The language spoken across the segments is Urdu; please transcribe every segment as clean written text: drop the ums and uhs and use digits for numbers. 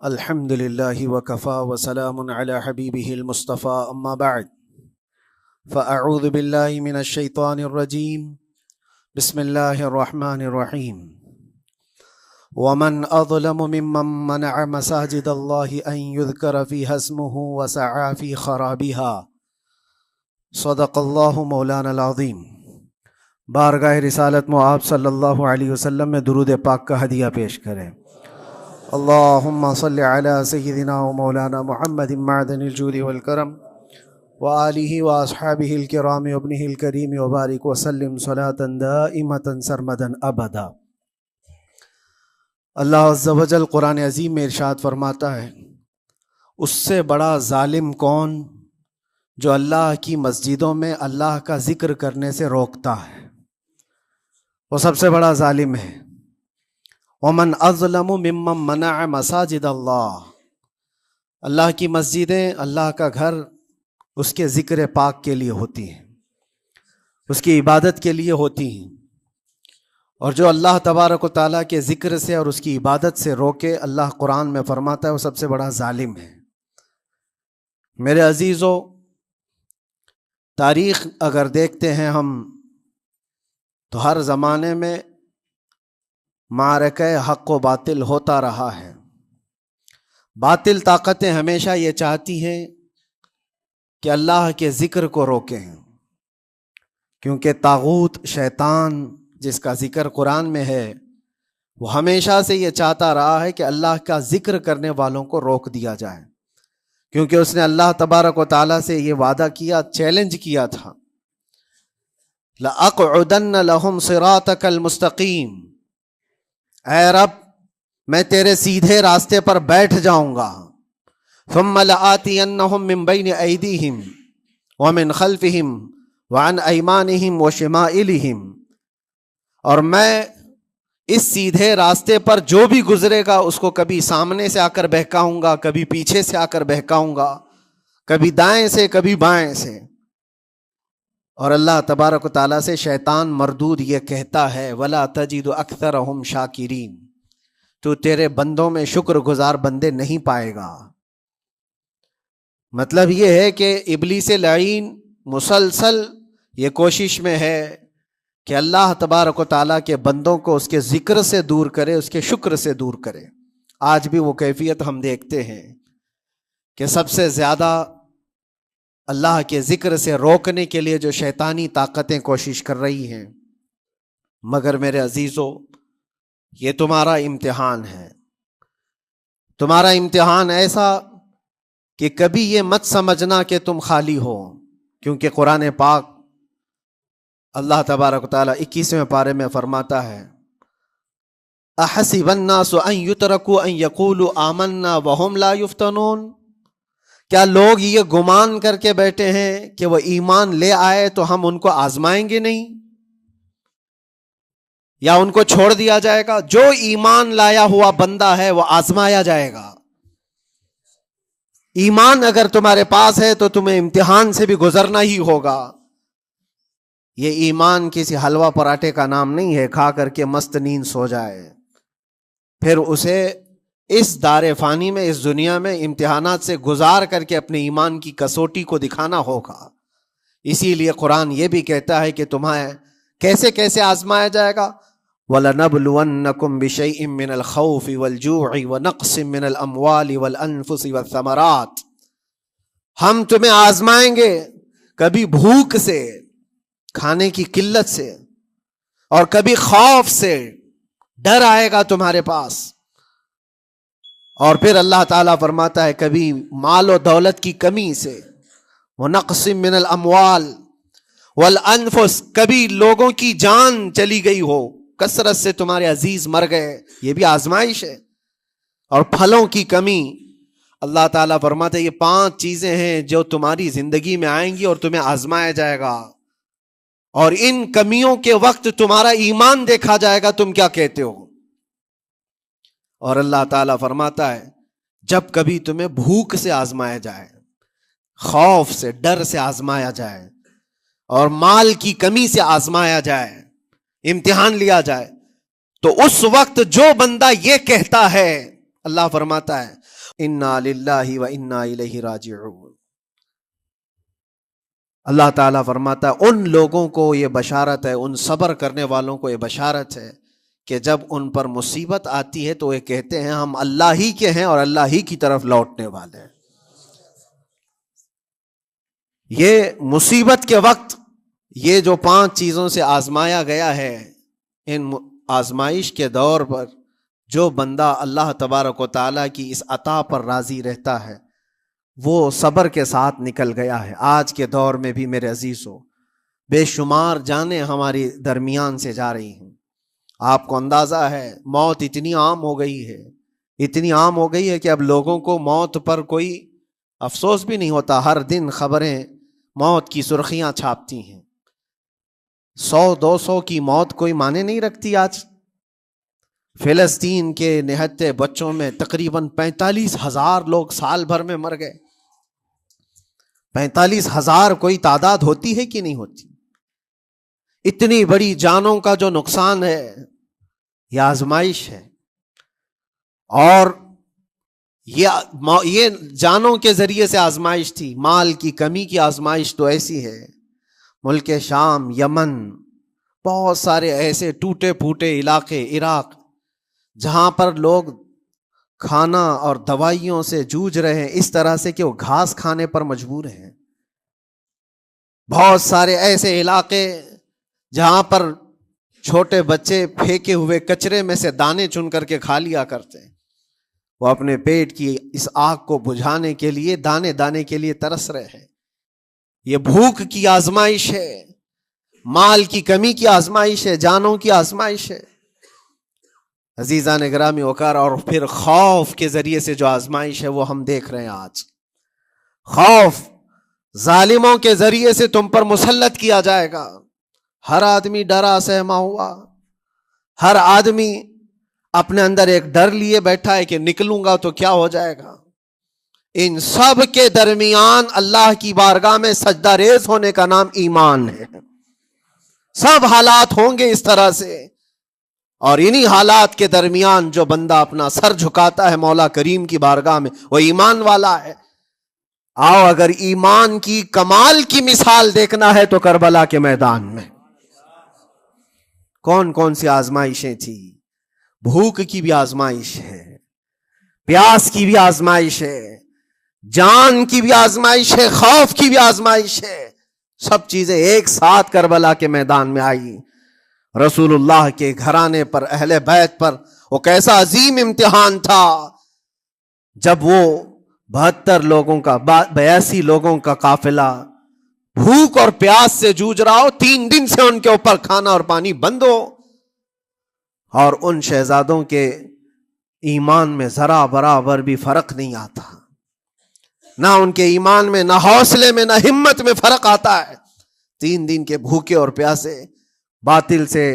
الحمد لله وكفى وسلام على حبيبه المصطفى أما بعد فأعوذ بالله من الشيطان الرجيم بسم الله الرحمن الرحيم ومن أظلم ممن منع مساجد الله أن يذكر فيها اسمه وسعى في خرابها صدق الله مولانا العظيم۔ بارگاہ رسالت میں آپ صلی اللہ علیہ وسلم میں درود پاک کا ہدیہ پیش کریں۔ اللہم صلی علی سیدنا و مولانا محمد معدن الجود والکرم وآلہ واصحابہ الکرام وابنہ الکریم وبارک وسلم صلاۃ دائمۃ سرمدا ابدا۔ اللہ عز و جل قرآن عظیم میں ارشاد فرماتا ہے، اس سے بڑا ظالم کون جو اللہ کی مسجدوں میں اللہ کا ذکر کرنے سے روکتا ہے، وہ سب سے بڑا ظالم ہے۔ ومن اظلم ممن منع مساجد اللہ، اللہ کی مسجدیں، اللہ کا گھر اس کے ذکر پاک کے لیے ہوتی ہیں، اس کی عبادت کے لیے ہوتی ہیں، اور جو اللہ تبارک و تعالیٰ کے ذکر سے اور اس کی عبادت سے روکے، اللہ قرآن میں فرماتا ہے وہ سب سے بڑا ظالم ہے۔ میرے عزیزو، تاریخ اگر دیکھتے ہیں ہم تو ہر زمانے میں معرکہ حق و باطل ہوتا رہا ہے۔ باطل طاقتیں ہمیشہ یہ چاہتی ہیں کہ اللہ کے ذکر کو روکیں، کیونکہ طاغوت شیطان جس کا ذکر قرآن میں ہے وہ ہمیشہ سے یہ چاہتا رہا ہے کہ اللہ کا ذکر کرنے والوں کو روک دیا جائے، کیونکہ اس نے اللہ تبارک و تعالیٰ سے یہ وعدہ کیا، چیلنج کیا تھا، لَأَقْعُدَنَّ لَهُمْ صِرَاطَكَ الْمُسْتَقِيمِ، اے رب میں تیرے سیدھے راستے پر بیٹھ جاؤں گا، ثُمَّ لَآتِيَنَّهُمْ مِنْ بَيْنِ أَيْدِيهِمْ وَمِنْ خَلْفِهِمْ وَعَنْ أَيْمَانِهِمْ وَشِمَائِلِهِمْ، اور میں اس سیدھے راستے پر جو بھی گزرے گا اس کو کبھی سامنے سے آ کر بہکاؤں گا، کبھی پیچھے سے آ کر بہکاؤں گا، کبھی دائیں سے کبھی بائیں سے۔ اور اللہ تبارک و تعالیٰ سے شیطان مردود یہ کہتا ہے، وَلَا تَجِدُ أَكْثَرَهُمْ شَاكِرِينَ، تو تیرے بندوں میں شکر گزار بندے نہیں پائے گا۔ مطلب یہ ہے کہ ابلیس لعین مسلسل یہ کوشش میں ہے کہ اللہ تبارک و تعالیٰ کے بندوں کو اس کے ذکر سے دور کرے، اس کے شکر سے دور کرے۔ آج بھی وہ کیفیت ہم دیکھتے ہیں کہ سب سے زیادہ اللہ کے ذکر سے روکنے کے لیے جو شیطانی طاقتیں کوشش کر رہی ہیں، مگر میرے عزیزو یہ تمہارا امتحان ہے، تمہارا امتحان ایسا کہ کبھی یہ مت سمجھنا کہ تم خالی ہو، کیونکہ قرآن پاک اللہ تبارک و تعالیٰ 21ویں پارے میں فرماتا ہے، احسب الناس ان یترکوا ان یقولوا آمنا وهم لا یفتنون، کیا لوگ یہ گمان کر کے بیٹھے ہیں کہ وہ ایمان لے آئے تو ہم ان کو آزمائیں گے نہیں، یا ان کو چھوڑ دیا جائے گا؟ جو ایمان لایا ہوا بندہ ہے وہ آزمایا جائے گا۔ ایمان اگر تمہارے پاس ہے تو تمہیں امتحان سے بھی گزرنا ہی ہوگا۔ یہ ایمان کسی حلوہ پراٹھے کا نام نہیں ہے، کھا کر کے مست نیند سو جائے، پھر اسے اس دار فانی میں، اس دنیا میں امتحانات سے گزار کر کے اپنے ایمان کی کسوٹی کو دکھانا ہوگا۔ اسی لیے قرآن یہ بھی کہتا ہے کہ تمہیں کیسے کیسے آزمایا جائے گا، وَلَنَبْلُوَنَّكُمْ بِشَيْءٍ مِّنَ الْخَوْفِ وَالْجُوعِ وَنَقْصٍ مِّنَ الْأَمْوَالِ وَالْأَنفُسِ وَالثَّمَرَاتِ، ہم تمہیں آزمائیں گے کبھی بھوک سے، کھانے کی قلت سے، اور کبھی خوف سے، ڈر آئے گا تمہارے پاس، اور پھر اللہ تعالیٰ فرماتا ہے کبھی مال و دولت کی کمی سے، وَنَقْصٍ مِّنَ الْأَمْوَالِ وَالْأَنفُسِ، کبھی لوگوں کی جان چلی گئی ہو، کثرت سے تمہارے عزیز مر گئے، یہ بھی آزمائش ہے، اور پھلوں کی کمی۔ اللہ تعالیٰ فرماتا ہے یہ 5 چیزیں ہیں جو تمہاری زندگی میں آئیں گی اور تمہیں آزمایا جائے گا، اور ان کمیوں کے وقت تمہارا ایمان دیکھا جائے گا، تم کیا کہتے ہو۔ اور اللہ تعالیٰ فرماتا ہے جب کبھی تمہیں بھوک سے آزمایا جائے، خوف سے، ڈر سے آزمایا جائے، اور مال کی کمی سے آزمایا جائے، امتحان لیا جائے، تو اس وقت جو بندہ یہ کہتا ہے، اللہ فرماتا ہے انا للہ و انا الیہ راجعون۔ اللہ تعالیٰ فرماتا ہے ان لوگوں کو یہ بشارت ہے، ان صبر کرنے والوں کو یہ بشارت ہے کہ جب ان پر مصیبت آتی ہے تو یہ کہتے ہیں ہم اللہ ہی کے ہیں اور اللہ ہی کی طرف لوٹنے والے ہیں۔ یہ مصیبت کے وقت یہ جو 5 چیزوں سے آزمایا گیا ہے، ان آزمائش کے دور پر جو بندہ اللہ تبارک و تعالیٰ کی اس عطا پر راضی رہتا ہے وہ صبر کے ساتھ نکل گیا ہے۔ آج کے دور میں بھی میرے عزیزو بے شمار جانیں ہماری درمیان سے جا رہی ہیں۔ آپ کو اندازہ ہے موت اتنی عام ہو گئی ہے، اتنی عام ہو گئی ہے کہ اب لوگوں کو موت پر کوئی افسوس بھی نہیں ہوتا۔ ہر دن خبریں موت کی سرخیاں چھاپتی ہیں۔ 100-200 کی موت کوئی معنی نہیں رکھتی آج۔ فلسطین کے نہتے بچوں میں تقریباً 45,000 لوگ سال بھر میں مر گئے۔ 45,000 کوئی تعداد ہوتی ہے کہ نہیں ہوتی؟ اتنی بڑی جانوں کا جو نقصان ہے یہ آزمائش ہے، اور یہ جانوں کے ذریعے سے آزمائش تھی۔ مال کی کمی کی آزمائش تو ایسی ہے، ملک شام، یمن، بہت سارے ایسے ٹوٹے پھوٹے علاقے، عراق، جہاں پر لوگ کھانا اور دوائیوں سے جوجھ رہے ہیں اس طرح سے کہ وہ گھاس کھانے پر مجبور ہیں۔ بہت سارے ایسے علاقے جہاں پر چھوٹے بچے پھینکے ہوئے کچرے میں سے دانے چن کر کے کھا لیا کرتے ہیں۔ وہ اپنے پیٹ کی اس آگ کو بجھانے کے لیے دانے دانے کے لیے ترس رہے ہیں۔ یہ بھوک کی آزمائش ہے، مال کی کمی کی آزمائش ہے، جانوں کی آزمائش ہے۔ عزیزان گرامی وقار، اور پھر خوف کے ذریعے سے جو آزمائش ہے وہ ہم دیکھ رہے ہیں آج۔ خوف ظالموں کے ذریعے سے تم پر مسلط کیا جائے گا۔ ہر آدمی ڈرا سہما ہوا، ہر آدمی اپنے اندر ایک ڈر لیے بیٹھا ہے کہ نکلوں گا تو کیا ہو جائے گا۔ ان سب کے درمیان اللہ کی بارگاہ میں سجدہ ریز ہونے کا نام ایمان ہے۔ سب حالات ہوں گے اس طرح سے، اور انہی حالات کے درمیان جو بندہ اپنا سر جھکاتا ہے مولا کریم کی بارگاہ میں وہ ایمان والا ہے۔ آؤ اگر ایمان کی کمال کی مثال دیکھنا ہے تو کربلا کے میدان میں کون کون سی آزمائشیں تھی۔ بھوک کی بھی آزمائش ہے، پیاس کی بھی آزمائش ہے، جان کی بھی آزمائش ہے، خوف کی بھی آزمائش ہے۔ سب چیزیں ایک ساتھ کربلا کے میدان میں آئی۔ رسول اللہ کے گھرانے پر، اہل بیت پر وہ کیسا عظیم امتحان تھا جب وہ 72 لوگوں کا 82 لوگوں کا قافلہ بھوک اور پیاس سے جوجھ رہا ہو، 3 دن سے ان کے اوپر کھانا اور پانی بند ہو، اور ان شہزادوں کے ایمان میں ذرا برابر بھی فرق نہیں آتا، نہ ان کے ایمان میں، نہ حوصلے میں، نہ ہمت میں فرق آتا ہے۔ 3 دن کے بھوکے اور پیاسے باطل سے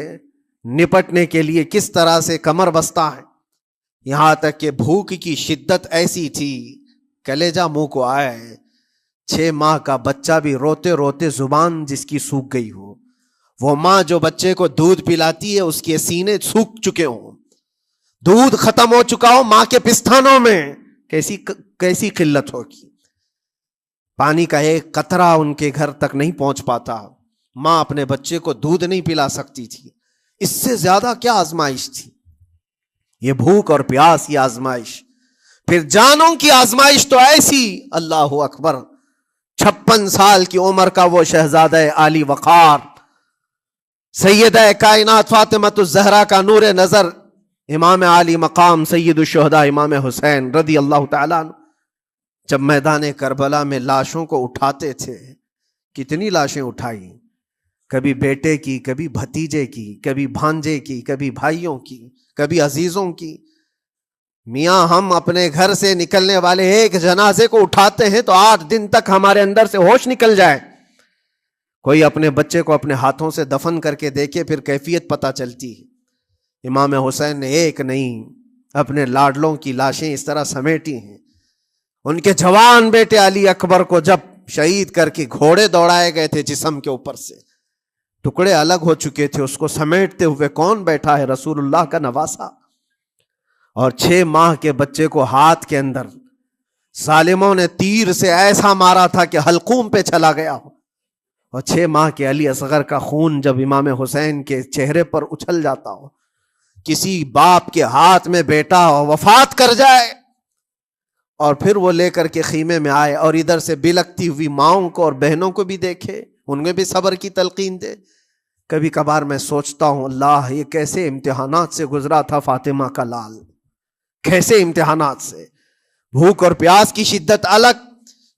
نپٹنے کے لیے کس طرح سے کمر بستہ ہے۔ یہاں تک کہ بھوک کی شدت ایسی تھی کلیجہ منہ کو آئے، 6 ماہ کا بچہ بھی روتے روتے زبان جس کی سوکھ گئی ہو، وہ ماں جو بچے کو دودھ پلاتی ہے اس کے سینے سوکھ چکے ہوں، دودھ ختم ہو چکا ہو ماں کے پستانوں میں، کیسی قلت ہوگی۔ پانی کا ایک قطرہ ان کے گھر تک نہیں پہنچ پاتا، ماں اپنے بچے کو دودھ نہیں پلا سکتی تھی۔ اس سے زیادہ کیا آزمائش تھی یہ بھوک اور پیاس کی آزمائش۔ پھر جانوں کی آزمائش تو ایسی، اللہ اکبر، 56 سال کی عمر کا وہ شہزادہ عالی وقار، سیدہ کائنات فاطمۃ الزہرا کا نور نظر، امام عالی مقام سید الشہداء امام حسین رضی اللہ تعالیٰ عنہ، جب میدان کربلا میں لاشوں کو اٹھاتے تھے، کتنی لاشیں اٹھائی، کبھی بیٹے کی، کبھی بھتیجے کی، کبھی بھانجے کی، کبھی بھائیوں کی، کبھی عزیزوں کی۔ میاں ہم اپنے گھر سے نکلنے والے ایک جنازے کو اٹھاتے ہیں تو 8 دن تک ہمارے اندر سے ہوش نکل جائے۔ کوئی اپنے بچے کو اپنے ہاتھوں سے دفن کر کے دیکھے پھر کیفیت پتہ چلتی ہے۔ امام حسین نے ایک نہیں اپنے لاڈلوں کی لاشیں اس طرح سمیٹی ہیں۔ ان کے جوان بیٹے علی اکبر کو جب شہید کر کے گھوڑے دوڑائے گئے تھے جسم کے اوپر سے، ٹکڑے الگ ہو چکے تھے، اس کو سمیٹتے ہوئے کون بیٹھا ہے؟ رسول اللہ کا نواسہ۔ اور 6 ماہ کے بچے کو ہاتھ کے اندر ظالموں نے تیر سے ایسا مارا تھا کہ حلقوم پہ چلا گیا ہو، اور 6 ماہ کے علی اصغر کا خون جب امام حسین کے چہرے پر اچھل جاتا ہو، کسی باپ کے ہاتھ میں بیٹا وفات کر جائے اور پھر وہ لے کر کے خیمے میں آئے اور ادھر سے بلکتی ہوئی ماؤں کو اور بہنوں کو بھی دیکھے، ان میں بھی صبر کی تلقین دے۔ کبھی کبھار میں سوچتا ہوں اللہ یہ کیسے امتحانات سے گزرا تھا فاطمہ کا لال، کیسے امتحانات سے، بھوک اور پیاس کی شدت الگ،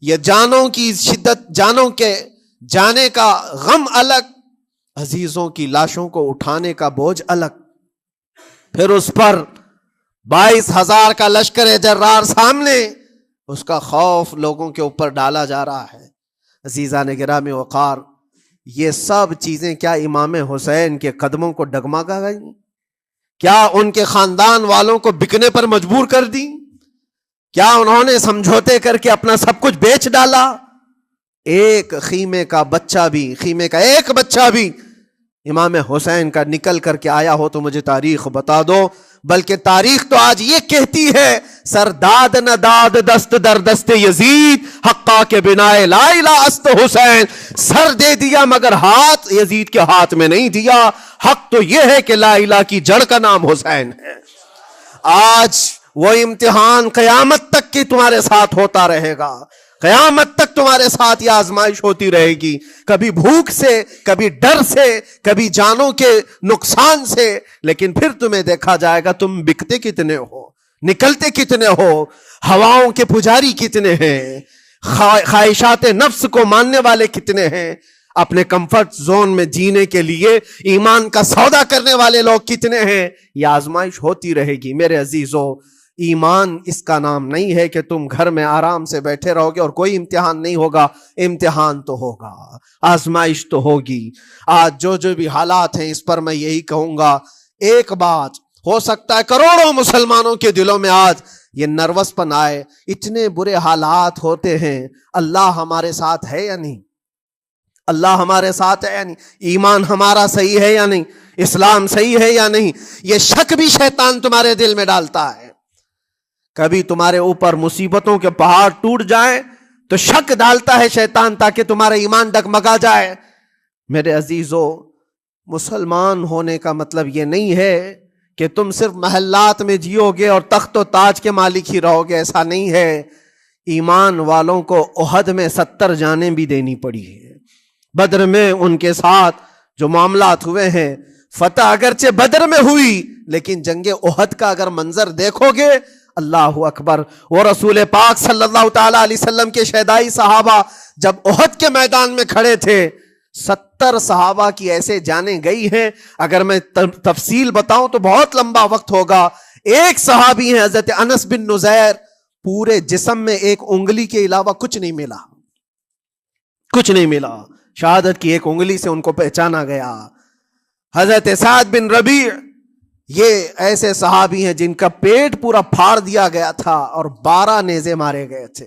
یہ جانوں کی شدت، جانوں کے جانے کا غم الگ، عزیزوں کی لاشوں کو اٹھانے کا بوجھ الگ، پھر اس پر 22,000 کا لشکر جرار سامنے، اس کا خوف لوگوں کے اوپر ڈالا جا رہا ہے۔ عزیزان گرامی وقار، یہ سب چیزیں کیا امام حسین کے قدموں کو ڈگمگا گئیں؟ کیا ان کے خاندان والوں کو بکنے پر مجبور کر دی؟ کیا انہوں نے سمجھوتے کر کے اپنا سب کچھ بیچ ڈالا؟ ایک خیمے کا بچہ بھی، خیمے کا ایک بچہ بھی امام حسین کا نکل کر کے آیا ہو تو مجھے تاریخ بتا دو۔ بلکہ تاریخ تو آج یہ کہتی ہے، سر داد نہ داد دست در دست یزید، حقا کے بنا لا الہ است حسین، سر دے دیا مگر ہاتھ یزید کے ہاتھ میں نہیں دیا۔ حق تو یہ ہے کہ لا الہ کی جڑ کا نام حسین ہے۔ آج وہ امتحان قیامت تک کی تمہارے ساتھ ہوتا رہے گا، قیامت تک تمہارے ساتھ یہ آزمائش ہوتی رہے گی، کبھی بھوک سے، کبھی ڈر سے، کبھی جانوں کے نقصان سے، لیکن پھر تمہیں دیکھا جائے گا تم بکتے کتنے ہو، نکلتے کتنے ہو، ہواؤں کے پجاری کتنے ہیں، خواہشات نفس کو ماننے والے کتنے ہیں، اپنے کمفرٹ زون میں جینے کے لیے ایمان کا سودا کرنے والے لوگ کتنے ہیں۔ یہ آزمائش ہوتی رہے گی میرے عزیزو۔ ایمان اس کا نام نہیں ہے کہ تم گھر میں آرام سے بیٹھے رہو گے اور کوئی امتحان نہیں ہوگا، امتحان تو ہوگا، آزمائش تو ہوگی۔ آج جو بھی حالات ہیں اس پر میں یہی کہوں گا، ایک بات ہو سکتا ہے کروڑوں مسلمانوں کے دلوں میں آج یہ نروس پن آئے، اتنے برے حالات ہوتے ہیں، اللہ ہمارے ساتھ ہے یا نہیں؟ اللہ ہمارے ساتھ ہے یا نہیں؟ ایمان ہمارا صحیح ہے یا نہیں؟ اسلام صحیح ہے یا نہیں؟ یہ شک بھی شیطان تمہارے دل میں ڈالتا ہے۔ کبھی تمہارے اوپر مصیبتوں کے پہاڑ ٹوٹ جائیں تو شک ڈالتا ہے شیطان تاکہ تمہارا ایمان ڈگمگا جائے۔ میرے عزیزو، مسلمان ہونے کا مطلب یہ نہیں ہے کہ تم صرف محلات میں جیو گے اور تخت و تاج کے مالک ہی رہو گے، ایسا نہیں ہے۔ ایمان والوں کو احد میں 70 جانیں بھی دینی پڑی ہے، بدر میں ان کے ساتھ جو معاملات ہوئے ہیں، فتح اگرچہ بدر میں ہوئی لیکن جنگ احد کا اگر منظر دیکھو گے، اللہ اکبر، وہ رسول پاک صلی اللہ تعالی علیہ وسلم کے شہدائی صحابہ جب احد کے میدان میں کھڑے تھے، 70 صحابہ کی ایسے جانیں گئی ہیں، اگر میں تفصیل بتاؤں تو بہت لمبا وقت ہوگا۔ ایک صحابی ہیں حضرت انس بن نزیر، پورے جسم میں ایک انگلی کے علاوہ کچھ نہیں ملا، کچھ نہیں ملا، شہادت کی ایک انگلی سے ان کو پہچانا گیا۔ حضرت سعد بن ربیع، یہ ایسے صحابی ہیں جن کا پیٹ پورا پھاڑ دیا گیا تھا اور 12 نیزے مارے گئے تھے۔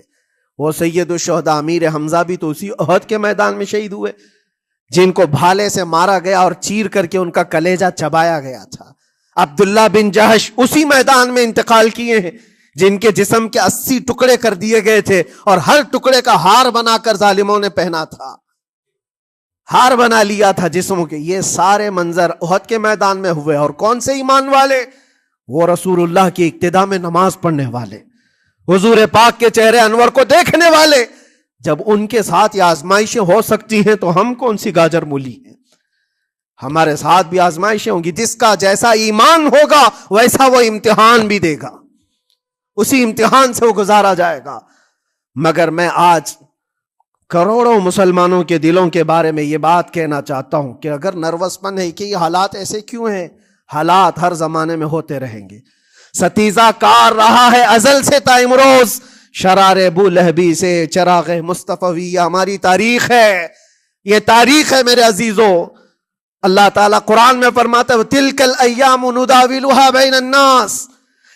وہ سید الشہداء امیر حمزہ بھی تو اسی احد کے میدان میں شہید ہوئے، جن کو بھالے سے مارا گیا اور چیر کر کے ان کا کلیجہ چبایا گیا تھا۔ عبداللہ بن جہش اسی میدان میں انتقال کیے ہیں، جن کے جسم کے 80 ٹکڑے کر دیے گئے تھے اور ہر ٹکڑے کا ہار بنا کر ظالموں نے پہنا تھا، ہار بنا لیا تھا جسموں کے۔ یہ سارے منظر احد کے میدان میں ہوئے، اور کون سے ایمان والے؟ وہ رسول اللہ کی اقتداء میں نماز پڑھنے والے، حضور پاک کے چہرے انور کو دیکھنے والے۔ جب ان کے ساتھ یہ آزمائشیں ہو سکتی ہیں تو ہم کون سی گاجر مولی ہیں؟ ہمارے ساتھ بھی آزمائشیں ہوں گی، جس کا جیسا ایمان ہوگا ویسا وہ امتحان بھی دے گا، اسی امتحان سے وہ گزارا جائے گا۔ مگر میں آج کروڑوں مسلمانوں کے دلوں کے بارے میں یہ بات کہنا چاہتا ہوں کہ اگر نروس پن ہے کہ یہ حالات ایسے کیوں ہیں، حالات ہر زمانے میں ہوتے رہیں گے۔ ستیزہ کار رہا ہے ازل سے تا امروز، شرار ابو لہبی سے چراغ مصطفی، ہماری تاریخ ہے، یہ تاریخ ہے میرے عزیزو۔ اللہ تعالیٰ قرآن میں فرماتا ہے تِلْكَ الْأَيَّامُ نُدَاوِلُهَا بَيْنَ النَّاسِ،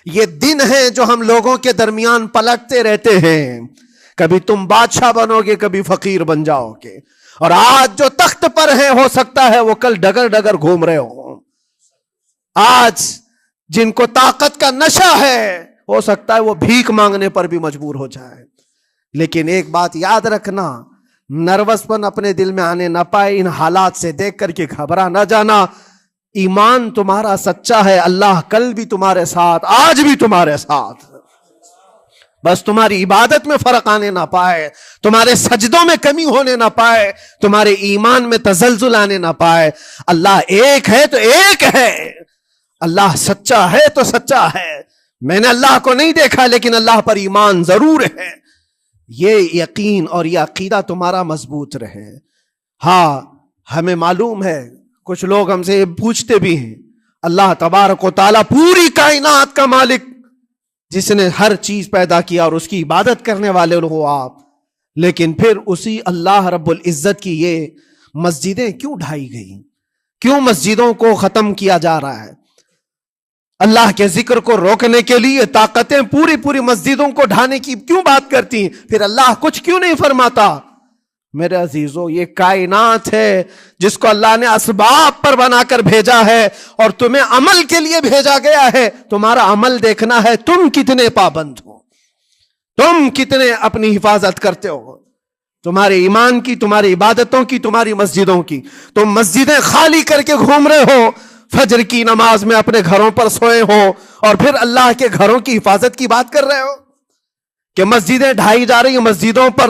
یہ دن ہیں جو ہم لوگوں کے درمیان پلٹتے رہتے ہیں، کبھی تم بادشاہ بنو گے، کبھی فقیر بن جاؤ گے، اور آج جو تخت پر ہیں ہو سکتا ہے وہ کل ڈگر ڈگر گھوم رہے ہوں۔ آج جن کو طاقت کا نشہ ہے ہو سکتا ہے وہ بھیک مانگنے پر بھی مجبور ہو جائے. لیکن ایک بات یاد رکھنا، نروس پن اپنے دل میں آنے نہ پائے. ان حالات سے دیکھ کر کے گھبرا نہ جانا. ایمان تمہارا سچا ہے، اللہ کل بھی تمہارے ساتھ، آج بھی تمہارے ساتھ. بس تمہاری عبادت میں فرق آنے نہ پائے، تمہارے سجدوں میں کمی ہونے نہ پائے، تمہارے ایمان میں تزلزل آنے نہ پائے. اللہ ایک ہے تو ایک ہے، اللہ سچا ہے تو سچا ہے. میں نے اللہ کو نہیں دیکھا لیکن اللہ پر ایمان ضرور ہے. یہ یقین اور یہ عقیدہ تمہارا مضبوط رہے. ہاں ہمیں معلوم ہے، کچھ لوگ ہم سے پوچھتے بھی ہیں، اللہ تبارک و تعالیٰ پوری کائنات کا مالک جس نے ہر چیز پیدا کیا اور اس کی عبادت کرنے والے ہو آپ، لیکن پھر اسی اللہ رب العزت کی یہ مسجدیں کیوں ڈھائی گئی؟ کیوں مسجدوں کو ختم کیا جا رہا ہے؟ اللہ کے ذکر کو روکنے کے لیے طاقتیں پوری مسجدوں کو ڈھانے کی کیوں بات کرتی ہیں؟ پھر اللہ کچھ کیوں نہیں فرماتا؟ میرے عزیزو، یہ کائنات ہے جس کو اللہ نے اسباب پر بنا کر بھیجا ہے اور تمہیں عمل کے لیے بھیجا گیا ہے. تمہارا عمل دیکھنا ہے، تم کتنے پابند ہو، تم کتنے اپنی حفاظت کرتے ہو، تمہارے ایمان کی، تمہاری عبادتوں کی، تمہاری مسجدوں کی. تم مسجدیں خالی کر کے گھوم رہے ہو، فجر کی نماز میں اپنے گھروں پر سوئے ہو اور پھر اللہ کے گھروں کی حفاظت کی بات کر رہے ہو کہ مسجدیں ڈھائی جا رہی ہیں، مسجدوں پر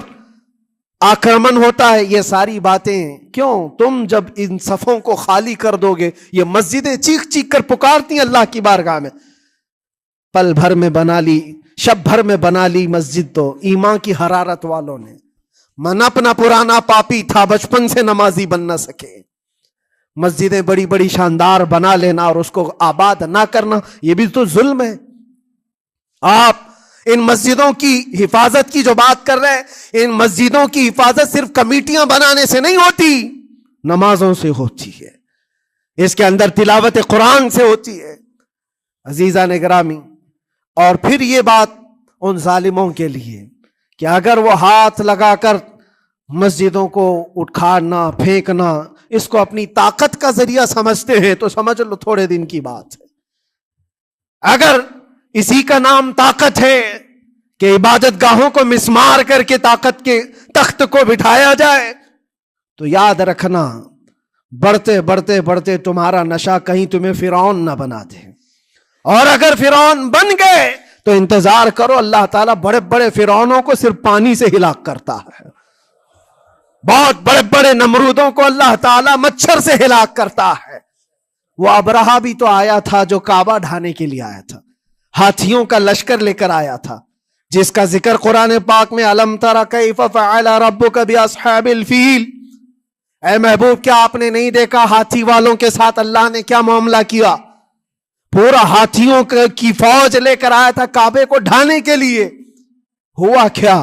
آکرمن ہوتا ہے. یہ ساری باتیں کیوں؟ تم جب ان صفوں کو خالی کر دو گے، یہ مسجدیں چیخ چیخ کر پکارتی ہیں اللہ کی بارگاہ میں. پل بھر میں بنا لی، شب بھر میں بنا لی مسجد تو ایمان کی حرارت والوں نے. من اپنا پرانا پاپی تھا، بچپن سے نمازی بن نہ سکے. مسجدیں بڑی بڑی شاندار بنا لینا اور اس کو آباد نہ کرنا، یہ بھی تو ظلم ہے. آپ ان مسجدوں کی حفاظت کی جو بات کر رہے ہیں، ان مسجدوں کی حفاظت صرف کمیٹیاں بنانے سے نہیں ہوتی، نمازوں سے ہوتی ہے، اس کے اندر تلاوت قرآن سے ہوتی ہے. عزیزان گرامی، اور پھر یہ بات ان ظالموں کے لیے کہ اگر وہ ہاتھ لگا کر مسجدوں کو اٹھانا پھینکنا اس کو اپنی طاقت کا ذریعہ سمجھتے ہیں تو سمجھ لو تھوڑے دن کی بات ہے. اگر اسی کا نام طاقت ہے کہ عبادت گاہوں کو مسمار کر کے طاقت کے تخت کو بٹھایا جائے، تو یاد رکھنا بڑھتے بڑھتے بڑھتے تمہارا نشہ کہیں تمہیں فرعون نہ بنا دے. اور اگر فرعون بن گئے تو انتظار کرو، اللہ تعالیٰ بڑے بڑے فرعونوں کو صرف پانی سے ہلاک کرتا ہے. بہت بڑے بڑے نمرودوں کو اللہ تعالیٰ مچھر سے ہلاک کرتا ہے. وہ ابرہہ بھی تو آیا تھا جو کعبہ ڈھانے کے لیے آیا تھا، ہاتھیوں کا لشکر لے کر آیا تھا، جس کا ذکر قرآن پاک میں الم تر کیف فعل ربک باصحاب الفیل. اے محبوب، کیا آپ نے نہیں دیکھا ہاتھی والوں کے ساتھ اللہ نے کیا معاملہ کیا؟ پورا ہاتھیوں کی فوج لے کر آیا تھا کعبے کو ڈھانے کے لیے. ہوا کیا؟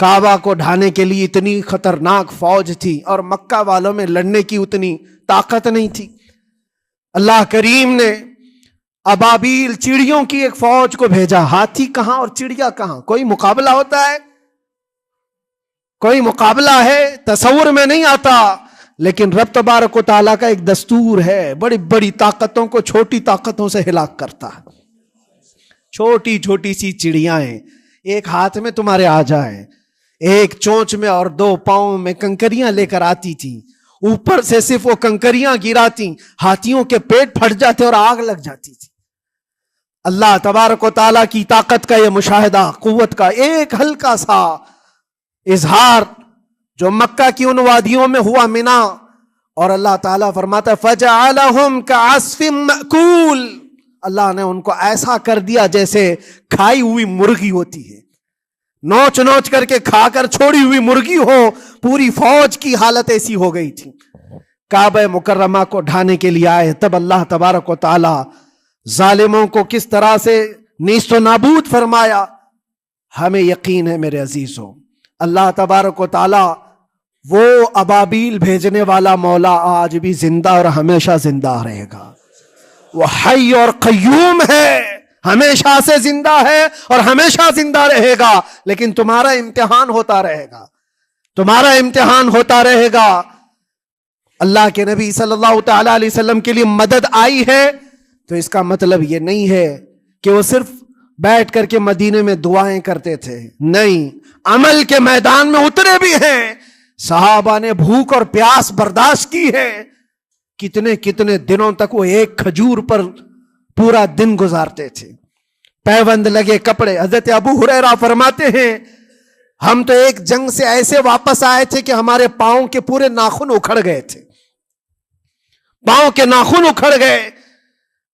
کعبہ کو ڈھانے کے لیے اتنی خطرناک فوج تھی اور مکہ والوں میں لڑنے کی اتنی طاقت نہیں تھی. اللہ کریم نے ابابیل چڑیوں کی ایک فوج کو بھیجا. ہاتھی کہاں اور چڑیا کہاں؟ کوئی مقابلہ ہوتا ہے؟ کوئی مقابلہ ہے؟ تصور میں نہیں آتا. لیکن رب تبارک و تعالیٰ کا ایک دستور ہے، بڑی بڑی طاقتوں کو چھوٹی طاقتوں سے ہلاک کرتا ہے. چھوٹی چھوٹی سی چڑیاں ایک ہاتھ میں تمہارے آ جائیں، ایک چونچ میں اور دو پاؤں میں کنکریاں لے کر آتی تھی، اوپر سے صرف وہ کنکریاں گراتی، ہاتھیوں کے پیٹ پھٹ جاتے اور آگ لگ جاتی تھی. اللہ تبارک و تعالیٰ کی طاقت کا یہ مشاہدہ، قوت کا ایک ہلکا سا اظہار جو مکہ کی ان وادیوں میں ہوا منا، اور اللہ تعالیٰ فرماتا ہے فَجَعَلَهُمْ كَعَصْفٍ مَأْكُولٍ. اللہ نے ان کو ایسا کر دیا جیسے کھائی ہوئی مرغی ہوتی ہے، نوچ نوچ کر کے کھا کر چھوڑی ہوئی مرغی ہو. پوری فوج کی حالت ایسی ہو گئی تھی. کعبہ مکرمہ کو ڈھانے کے لیے آئے، تب اللہ تبارک و تعالی ظالموں کو کس طرح سے نیست و نابود فرمایا. ہمیں یقین ہے میرے عزیزوں، اللہ تبارک و تعالی وہ ابابیل بھیجنے والا مولا آج بھی زندہ اور ہمیشہ زندہ رہے گا. وہ حی اور قیوم ہے، ہمیشہ سے زندہ ہے اور ہمیشہ زندہ رہے گا. لیکن تمہارا امتحان ہوتا رہے گا، تمہارا امتحان ہوتا رہے گا. اللہ کے نبی صلی اللہ تعالی علیہ وسلم کے لیے مدد آئی ہے تو اس کا مطلب یہ نہیں ہے کہ وہ صرف بیٹھ کر کے مدینے میں دعائیں کرتے تھے؟ نہیں، عمل کے میدان میں اترے بھی ہیں۔ صحابہ نے بھوک اور پیاس برداشت کی ہے، کتنے کتنے دنوں تک وہ ایک کھجور پر پورا دن گزارتے تھے، پیوند لگے کپڑے۔ حضرت ابو ہریرہ فرماتے ہیں ہم تو ایک جنگ سے ایسے واپس آئے تھے کہ ہمارے پاؤں کے پورے ناخن اکھڑ گئے تھے، پاؤں کے ناخن اکھڑ گئے۔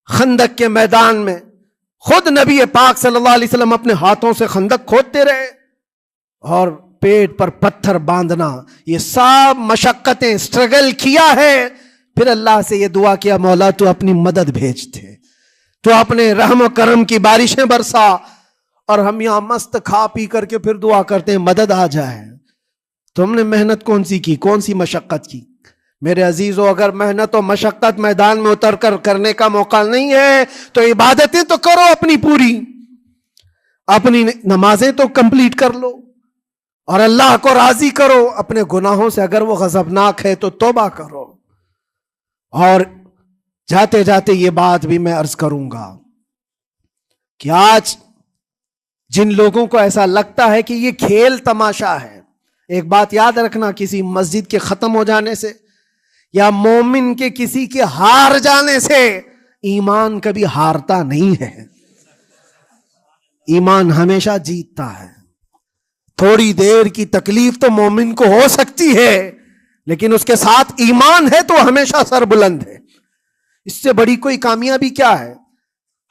خندق کے میدان میں خود نبی پاک صلی اللہ علیہ وسلم اپنے ہاتھوں سے خندق کھودتے رہے، اور پیٹ پر پتھر باندھنا، یہ سب مشقتیں، سٹرگل کیا ہے۔ پھر اللہ سے یہ دعا کیا مولا تو اپنی مدد بھیج دے، تو اپنے رحم و کرم کی بارشیں برسا، اور ہم یہاں مست کھا پی کر کے پھر دعا کرتے ہیں مدد آ جائے۔ تم نے محنت کون سی کی، کون سی مشقت کی؟ میرے عزیزو، اگر محنت و مشقت میدان میں اتر کر کرنے کا موقع نہیں ہے تو عبادتیں تو کرو اپنی پوری، اپنی نمازیں تو کمپلیٹ کر لو، اور اللہ کو راضی کرو۔ اپنے گناہوں سے اگر وہ غضبناک ہے تو توبہ کرو۔ اور جاتے جاتے یہ بات بھی میں عرض کروں گا کہ آج جن لوگوں کو ایسا لگتا ہے کہ یہ کھیل تماشا ہے، ایک بات یاد رکھنا، کسی مسجد کے ختم ہو جانے سے یا مومن کے کسی کے ہار جانے سے ایمان کبھی ہارتا نہیں ہے، ایمان ہمیشہ جیتتا ہے۔ تھوڑی دیر کی تکلیف تو مومن کو ہو سکتی ہے، لیکن اس کے ساتھ ایمان ہے تو ہمیشہ سر بلند ہے۔ اس سے بڑی کوئی کامیابی کیا ہے؟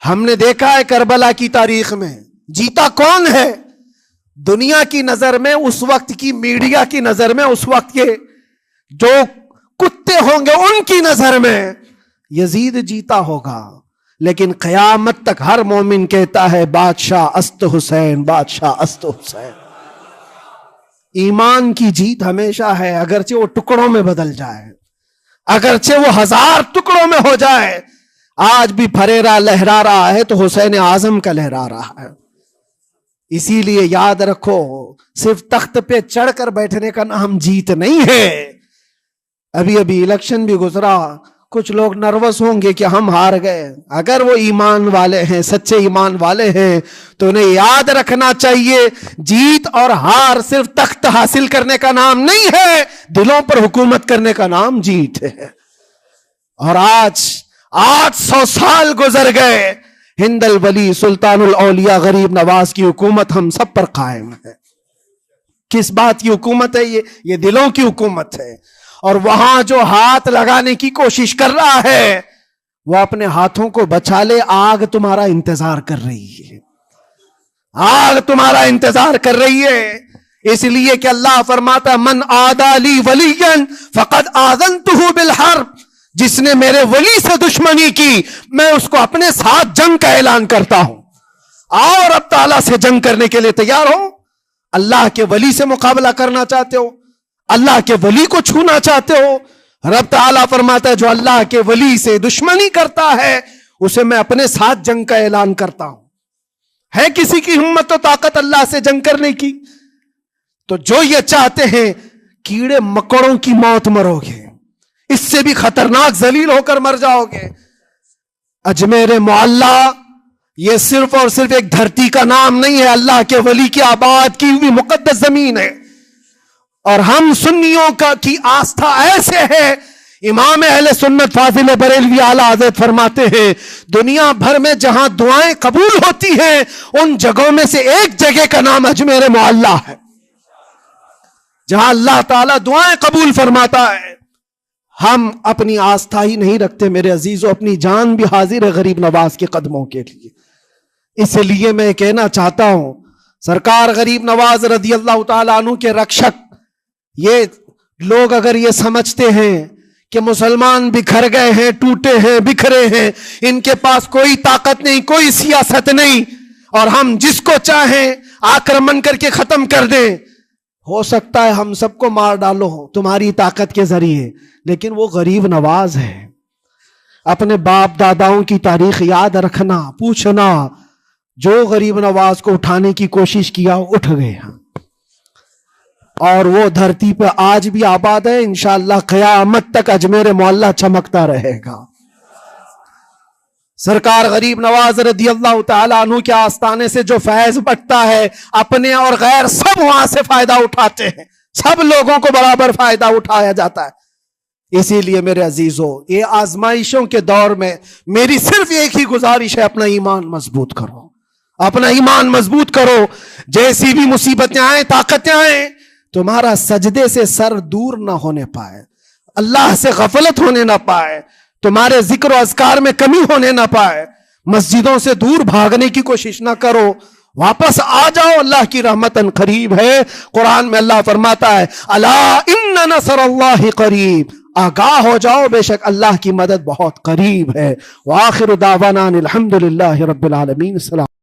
ہم نے دیکھا ہے کربلا کی تاریخ میں جیتا کون ہے؟ دنیا کی نظر میں، اس وقت کی میڈیا کی نظر میں، اس وقت کے جو کتے ہوں گے ان کی نظر میں یزید جیتا ہوگا، لیکن قیامت تک ہر مومن کہتا ہے بادشاہ است حسین، بادشاہ است حسین۔ ایمان کی جیت ہمیشہ ہے، اگرچہ وہ ٹکڑوں میں بدل جائے، اگرچہ وہ 1000 ٹکڑوں میں ہو جائے۔ آج بھی پھریرا لہرا رہا ہے تو حسین اعظم کا لہرا رہا ہے۔ اسی لیے یاد رکھو، صرف تخت پہ چڑھ کر بیٹھنے کا نام جیت نہیں ہے۔ ابھی الیکشن بھی گزرا، کچھ لوگ نروس ہوں گے کہ ہم ہار گئے۔ اگر وہ ایمان والے ہیں، سچے ایمان والے ہیں، تو انہیں یاد رکھنا چاہیے جیت اور ہار صرف تخت حاصل کرنے کا نام نہیں ہے، دلوں پر حکومت کرنے کا نام جیت ہے۔ اور آج 800 سال گزر گئے، ہند الولی سلطان الاولیاء غریب نواز کی حکومت ہم سب پر قائم ہے۔ کس بات کی حکومت ہے یہ دلوں کی حکومت ہے۔ اور وہاں جو ہاتھ لگانے کی کوشش کر رہا ہے وہ اپنے ہاتھوں کو بچا لے، آگ تمہارا انتظار کر رہی ہے، آگ تمہارا انتظار کر رہی ہے۔ اس لیے کہ اللہ فرماتا من عادی لی ولیا فقد آذنتہ بالحرب، جس نے میرے ولی سے دشمنی کی میں اس کو اپنے ساتھ جنگ کا اعلان کرتا ہوں۔ آؤ رب تعالیٰ سے جنگ کرنے کے لیے تیار ہو؟ اللہ کے ولی سے مقابلہ کرنا چاہتے ہو؟ اللہ کے ولی کو چھونا چاہتے ہو؟ رب تعالیٰ فرماتا ہے جو اللہ کے ولی سے دشمنی کرتا ہے اسے میں اپنے ساتھ جنگ کا اعلان کرتا ہوں۔ ہے کسی کی ہمت و طاقت اللہ سے جنگ کرنے کی؟ تو جو یہ چاہتے ہیں کیڑے مکڑوں کی موت مرو گے، اس سے بھی خطرناک ذلیل ہو کر مر جاؤ گے۔ اجمیر معلیٰ یہ صرف اور صرف ایک دھرتی کا نام نہیں ہے، اللہ کے ولی کی آباد کی ہوئی مقدس زمین ہے۔ اور ہم سنیوں کی آستھا ایسے ہے، امام اہل سنت فاضل بریلوی اعلیٰ حضرت فرماتے ہیں دنیا بھر میں جہاں دعائیں قبول ہوتی ہیں ان جگہوں میں سے ایک جگہ کا نام اجمیر معلیٰ ہے، جہاں اللہ تعالیٰ دعائیں قبول فرماتا ہے۔ ہم اپنی آستھا ہی نہیں رکھتے میرے عزیزو، اپنی جان بھی حاضر ہے غریب نواز کے قدموں کے لیے۔ اس لیے میں کہنا چاہتا ہوں سرکار غریب نواز رضی اللہ تعالیٰ عنہ کے رکشک، یہ لوگ اگر یہ سمجھتے ہیں کہ مسلمان بکھر گئے ہیں، ٹوٹے ہیں، بکھرے ہیں، ان کے پاس کوئی طاقت نہیں، کوئی سیاست نہیں، اور ہم جس کو چاہیں آکرمن کر کے ختم کر دیں، ہو سکتا ہے ہم سب کو مار ڈالو تمہاری طاقت کے ذریعے، لیکن وہ غریب نواز ہے۔ اپنے باپ داداؤں کی تاریخ یاد رکھنا، پوچھنا، جو غریب نواز کو اٹھانے کی کوشش کیا اٹھ گئے ہیں، اور وہ دھرتی پہ آج بھی آباد ہے۔ انشاءاللہ قیامت تک اجمیر معلیٰ چمکتا رہے گا۔ سرکار غریب نواز رضی اللہ تعالیٰ عنہ کے آستانے سے جو فیض بٹتا ہے، اپنے اور غیر سب وہاں سے فائدہ اٹھاتے ہیں، سب لوگوں کو برابر فائدہ اٹھایا جاتا ہے۔ اسی لیے میرے عزیزو، یہ آزمائشوں کے دور میں میری صرف ایک ہی گزارش ہے، اپنا ایمان مضبوط کرو، اپنا ایمان مضبوط کرو۔ جیسی بھی مصیبتیں آئیں، طاقتیں آئیں، تمہارا سجدے سے سر دور نہ ہونے پائے، اللہ سے غفلت ہونے نہ پائے، تمہارے ذکر و اذکار میں کمی ہونے نہ پائے، مسجدوں سے دور بھاگنے کی کوشش نہ کرو، واپس آ جاؤ، اللہ کی رحمت قریب ہے۔ قرآن میں اللہ فرماتا ہے الا ان نصر اللہ قریب، آگاہ ہو جاؤ، بے شک اللہ کی مدد بہت قریب ہے۔ وآخر دعوانا الحمدللہ رب العالمین۔ السلام۔